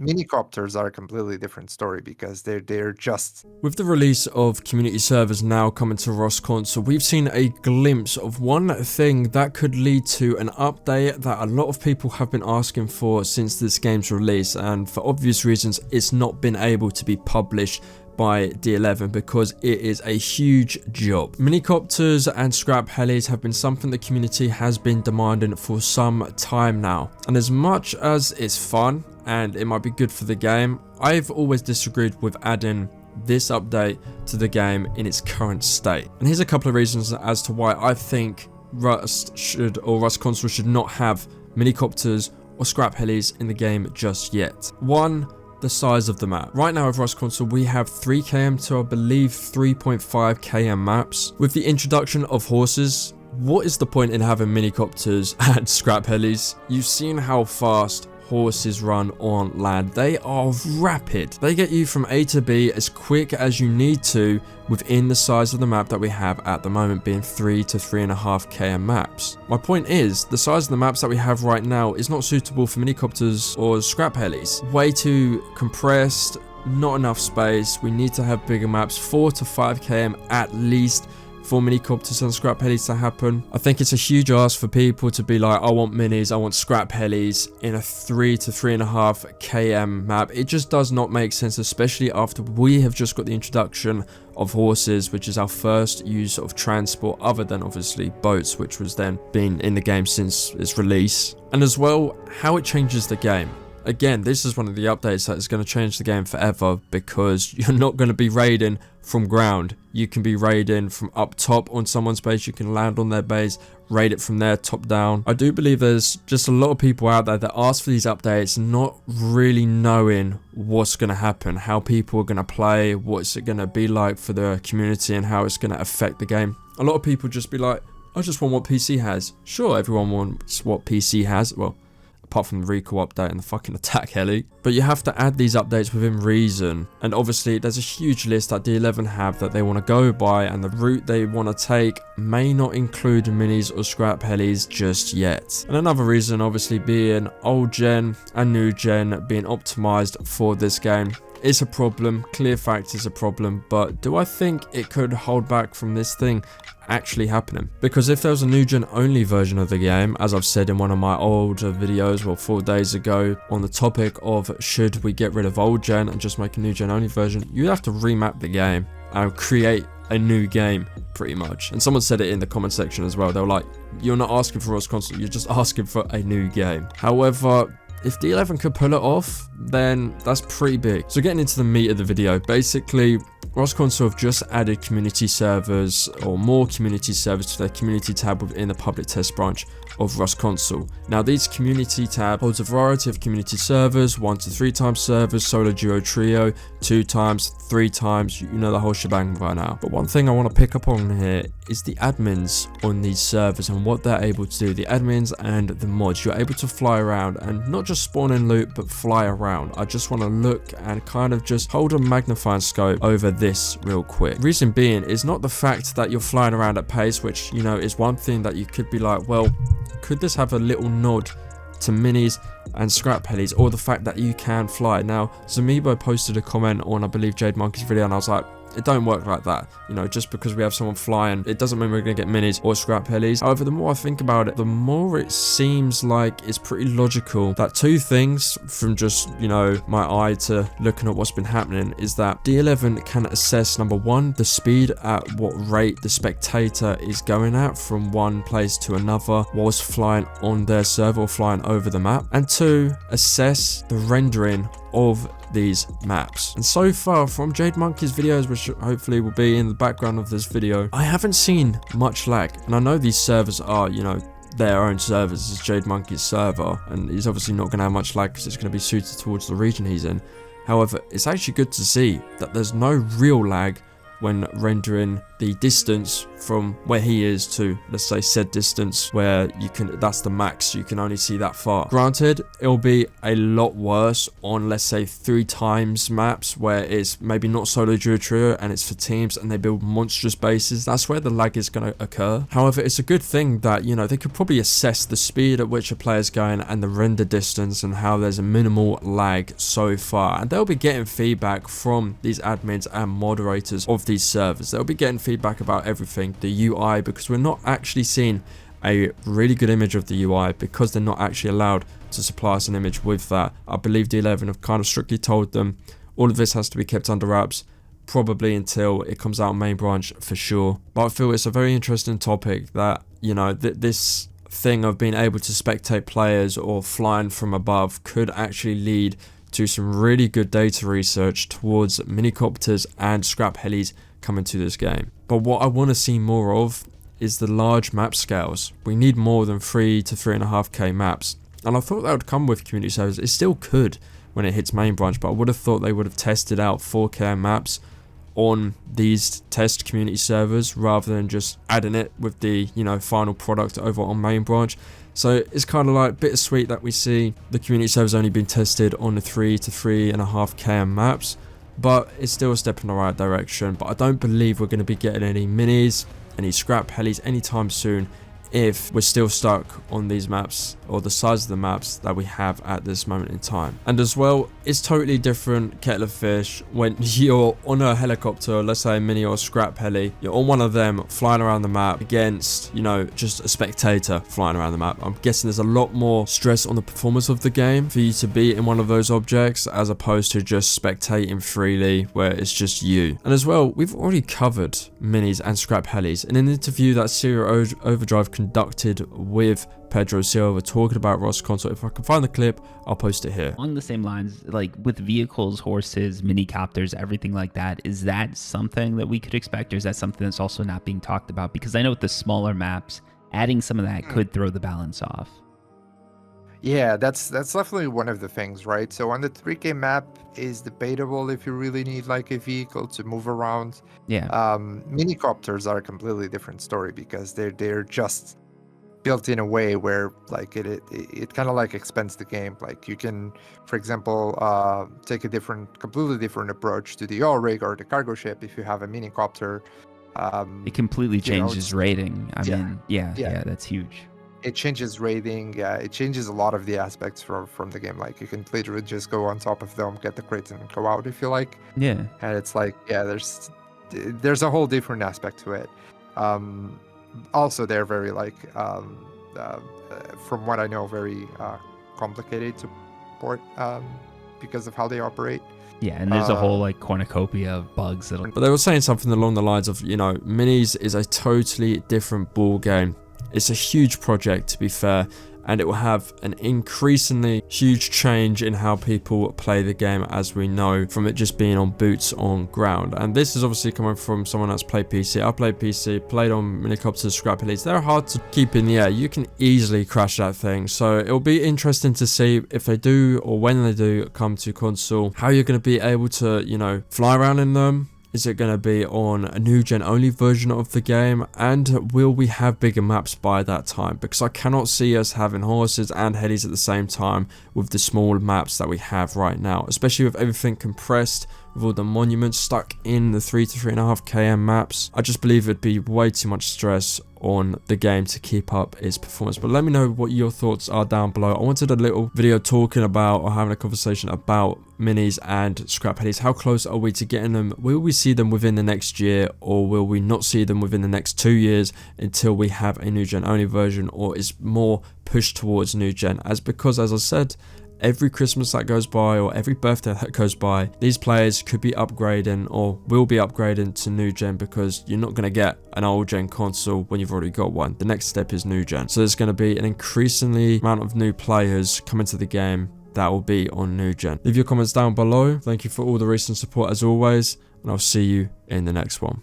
Minicopters are a completely different story because they're just With the release of community servers now coming to Rust Console, we've seen a glimpse of one thing that could lead to an update that a lot of people have been asking for since this game's release, and for obvious reasons it's not been able to be published by D11 because it is a huge job. Minicopters and scrap helis have been something the community has been demanding for some time now, and as much as it's fun and it might be good for the game, I've always disagreed with adding this update to the game in its current state. And here's a couple of reasons as to why I think Rust Console should not have minicopters or scrap helis in the game just yet. One, the size of the map. Right now with Rust Console we have 3 km to I believe 3.5 km maps. With the introduction of horses, what is the point in having minicopters and scrap helis? You've seen how fast horses run on land. They are rapid. They get you from A to B as quick as you need to within the size of the map that we have at the moment, being 3 to 3.5 km maps. My point is, the size of the maps that we have right now is not suitable for minicopters or scrap helis. Way too compressed, not enough space. We need to have bigger maps, 4 to 5 km at least, for minicopters and scrap helis to happen. I think it's a huge ask for people to be like, I want minis, I want scrap helis in a 3 to 3.5 km map. It just does not make sense, especially after we have just got the introduction of horses, which is our first use of transport other than obviously boats, which was then been in the game since its release. And as well, how it changes the game. Again, this is one of the updates that is going to change the game forever, because you're not going to be raiding from ground. You can be raiding from up top on someone's base. You can land on their base, raid it from there top down. I do believe there's just a lot of people out there that ask for these updates not really knowing what's going to happen, how people are going to play, what's it going to be like for the community and how it's going to affect the game. A lot of people just be like, I just want what PC has. Sure, everyone wants what PC has. Well, apart from the recall update and the fucking attack heli. But you have to add these updates within reason. And obviously there's a huge list that D11 have that they want to go by, and the route they want to take may not include minis or scrap helis just yet. And another reason obviously being old gen and new gen being optimized for this game. It's a problem, clear fact is a problem, but do I think it could hold back from this thing actually happening? Because if there was a new gen only version of the game, as I've said in one of my older videos, well 4 days ago, on the topic of should we get rid of old gen and just make a new gen only version, you'd have to remap the game and create a new game pretty much. And someone said it in the comment section as well. They were like, you're not asking for Rust Console, you're just asking for a new game. However, if D11 could pull it off, then that's pretty big. So getting into the meat of the video, basically Rust Console have just added community servers, or more community servers, to their community tab within the public test branch of Rust Console. Now these community tab holds a variety of community servers, 1 to 3 times servers, solo, duo, trio, 2 times, 3 times, you know the whole shebang by now. But one thing I want to pick up on here is the admins on these servers and what they're able to do. The admins and the mods, you're able to fly around and not just spawn and loot, but fly around. I just want to look and kind of just hold a magnifying scope over this real quick. Reason being is not the fact that you're flying around at pace, which, you know, is one thing that you could be like, well, could this have a little nod to minis and scrap helis, or the fact that you can fly? Now, Zamibo posted a comment on, I believe, Jade Monkey's video, and I was like, it don't work like that. You know, just because we have someone flying, it doesn't mean we're going to get minis or scrap helis. However, the more I think about it, the more it seems like it's pretty logical that 2 things from just, you know, my eye to looking at what's been happening is that D11 can assess, number 1, the speed at what rate the spectator is going at from one place to another whilst flying on their server or flying over the map, and 2, assess the rendering of these maps. And so far from Jade Monkey's videos, which hopefully will be in the background of this video, I haven't seen much lag. And I know these servers are, you know, their own servers. It's Jade Monkey's server, and he's obviously not going to have much lag because it's going to be suited towards the region he's in. However, it's actually good to see that there's no real lag when rendering the distance from where he is to, let's say, said distance where you can, that's the max, you can only see that far. Granted, it'll be a lot worse on, let's say, 3 times maps where it's maybe not solo duo trio and it's for teams and they build monstrous bases. That's where the lag is going to occur. However, it's a good thing that, you know, they could probably assess the speed at which a player's going and the render distance and how there's a minimal lag so far, and they'll be getting feedback from these admins and moderators of these servers. They'll be getting feedback about everything, the UI, because we're not actually seeing a really good image of the UI because they're not actually allowed to supply us an image with that. I believe D11 have kind of strictly told them all of this has to be kept under wraps, probably until it comes out main branch for sure. But I feel it's a very interesting topic that, you know, this thing of being able to spectate players or flying from above could actually lead to some really good data research towards minicopters and scrap helis coming to this game. But what I want to see more of is the large map scales. We need more than 3 to 3.5k maps, and I thought that would come with community servers. It still could when it hits main branch, but I would have thought they would have tested out 4k maps on these test community servers rather than just adding it with the, you know, final product over on main branch. So it's kind of like bittersweet that we see the community servers only being tested on the 3 to 3.5k maps, but it's still a step in the right direction. But I don't believe we're going to be getting any minis, any scrap helis anytime soon if we're still stuck on these maps or the size of the maps that we have at this moment in time. And as well, it's totally different kettle of fish when you're on a helicopter, let's say a mini or scrap heli, you're on one of them flying around the map against, you know, just a spectator flying around the map. I'm guessing there's a lot more stress on the performance of the game for you to be in one of those objects as opposed to just spectating freely where it's just you. And as well, we've already covered minis and scrap helis in an interview that Serial Overdrive conducted with Pedro Silva talking about Rust Console. If I can find the clip, I'll post it here. Along the same lines, like with vehicles, horses, minicopters, everything like that, is that something that we could expect, or is that something that's also not being talked about? Because I know with the smaller maps, adding some of that could throw the balance off. Yeah, that's definitely one of the things, right? So on the 3K map is debatable if you really need like a vehicle to move around. Yeah. Minicopters are a completely different story because they're just built in a way where like it kind of like expands the game. Like you can, for example, take a completely different approach to the oil rig or the cargo ship if you have a minicopter. It completely changes rating. I yeah, mean, yeah, that's huge. It changes rating. It changes a lot of the aspects from the game. Like you can literally just go on top of them, get the crates, and go out if you like. Yeah. And it's like, yeah, there's a whole different aspect to it. Also, they're very like, from what I know, very complicated to port because of how they operate. Yeah, and there's a whole like cornucopia of bugs that'll. But they were saying something along the lines of, you know, minis is a totally different ball game. It's a huge project, to be fair, and it will have an increasingly huge change in how people play the game, as we know from it just being on boots on ground. And this is obviously coming from someone that's played PC. I played PC, played on minicopters, scrap helis. They're hard to keep in the air. You can easily crash that thing. So it'll be interesting to see if they do, or when they do come to console, how you're going to be able to, you know, fly around in them. Is it going to be on a new gen only version of the game? And will we have bigger maps by that time? Because I cannot see us having horses and helis at the same time with the small maps that we have right now, especially with everything compressed, with all the monuments stuck in the 3 to 3.5 km maps. I just believe it'd be way too much stress on the game to keep up its performance. But let me know what your thoughts are down below. I wanted a little video talking about, or having a conversation about, minis and scrap helis. How close are we to getting them? Will we see them within the next year, or will we not see them within the next 2 years until we have a new gen only version, or is more pushed towards new gen? Because as I said, every Christmas that goes by, or every birthday that goes by, these players could be upgrading or will be upgrading to new gen, because you're not going to get an old gen console when you've already got one. The next step is new gen. So there's going to be an increasingly amount of new players coming to the game that will be on new gen. Leave your comments down below. Thank you for all the recent support as always, and I'll see you in the next one.